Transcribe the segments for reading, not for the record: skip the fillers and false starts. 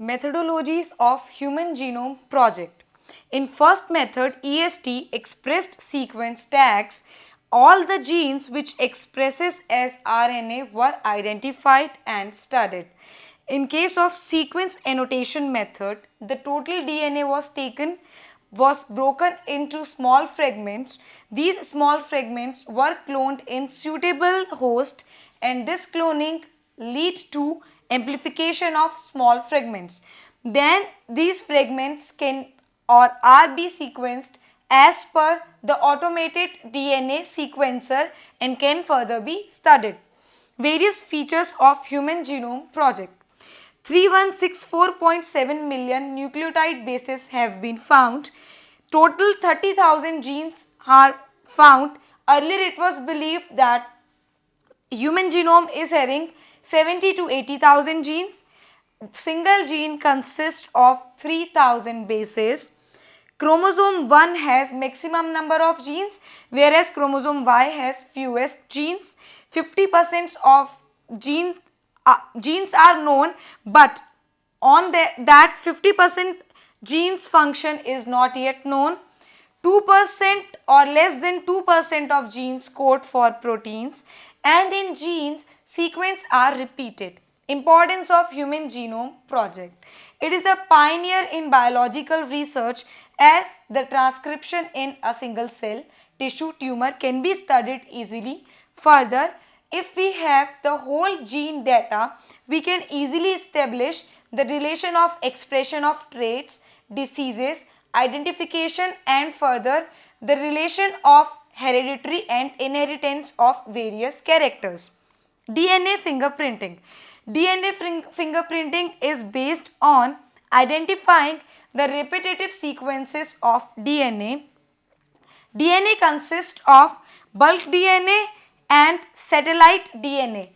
Methodologies of Human Genome Project. In first method, EST expressed sequence tags. All the genes which expresses as RNA were identified and studied. In case of sequence annotation method, the total DNA was broken into small fragments. These small fragments were cloned in suitable host, and this cloning lead to amplification of small fragments. Then these fragments can or are be sequenced as per the automated DNA sequencer and can further be studied. Various features of Human Genome Project. 3164.7 million nucleotide bases have been found. Total 30,000 genes are found. Earlier it was believed that human genome is having 70 to 80,000 genes. Single gene consists of 3,000 bases. Chromosome 1 has maximum number of genes, whereas chromosome Y has fewest genes. 50% of genes are known, but on that 50% genes function is not yet known. 2% or less than 2% of genes code for proteins, and in genes sequence are repeated. Importance of Human Genome Project. It is a pioneer in biological research as the transcription in a single cell tissue tumor can be studied easily. Further, if we have the whole gene data, we can easily establish the relation of expression of traits, diseases, identification, and further the relation of hereditary and inheritance of various characters. DNA fingerprinting. DNA fingerprinting is based on identifying the repetitive sequences of DNA. DNA consists of bulk DNA and satellite DNA.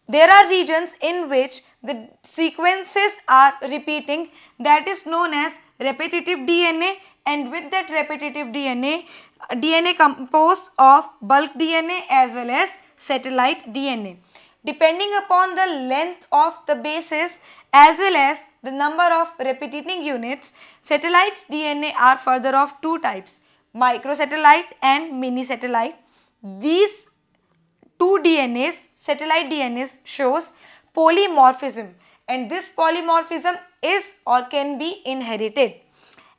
There are regions in which the sequences are repeating, that is known as repetitive DNA, and with that repetitive DNA composed of bulk DNA as well as satellite DNA. Depending upon the length of the bases as well as the number of repeating units, satellites DNA are further of two types, microsatellite and mini satellite. These two DNAs, satellite DNAs, shows polymorphism, and this polymorphism is or can be inherited.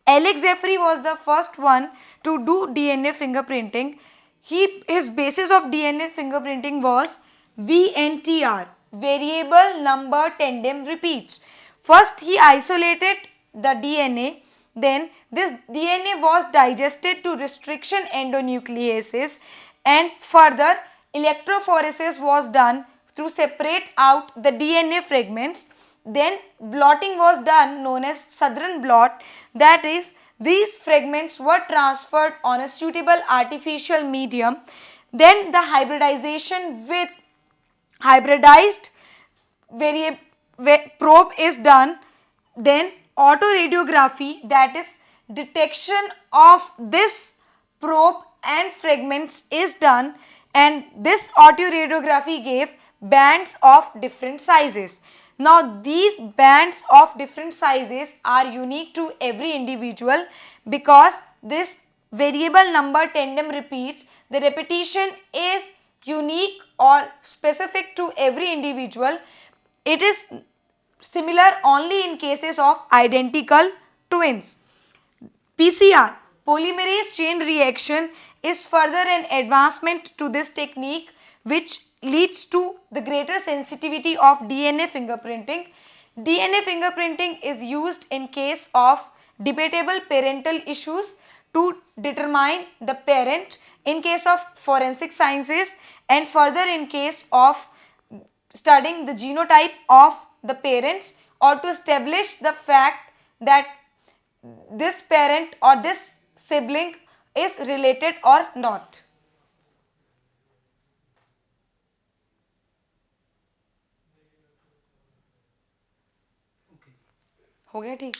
Alex Jeffrey was the first one to do DNA fingerprinting. His basis of DNA fingerprinting was VNTR, variable number tandem repeats. First he isolated the DNA, then this DNA was digested to restriction endonucleases, and further electrophoresis was done to separate out the DNA fragments. Then blotting was done, known as Southern blot, that is these fragments were transferred on a suitable artificial medium. Then the hybridization with hybridized probe is done. Then autoradiography, that is detection of this probe and fragments is done, and this autoradiography gave bands of different sizes. Now these bands of different sizes are unique to every individual because this variable number tandem repeats, the repetition is unique or specific to every individual. It is similar only in cases of identical twins. PCR, polymerase chain reaction, is further an advancement to this technique which leads to the greater sensitivity of DNA fingerprinting. DNA fingerprinting is used in case of debatable parental issues to determine the parent, in case of forensic sciences, and further in case of studying the genotype of the parents, or to establish the fact that this parent or this sibling is related or not. हो गया ठीक?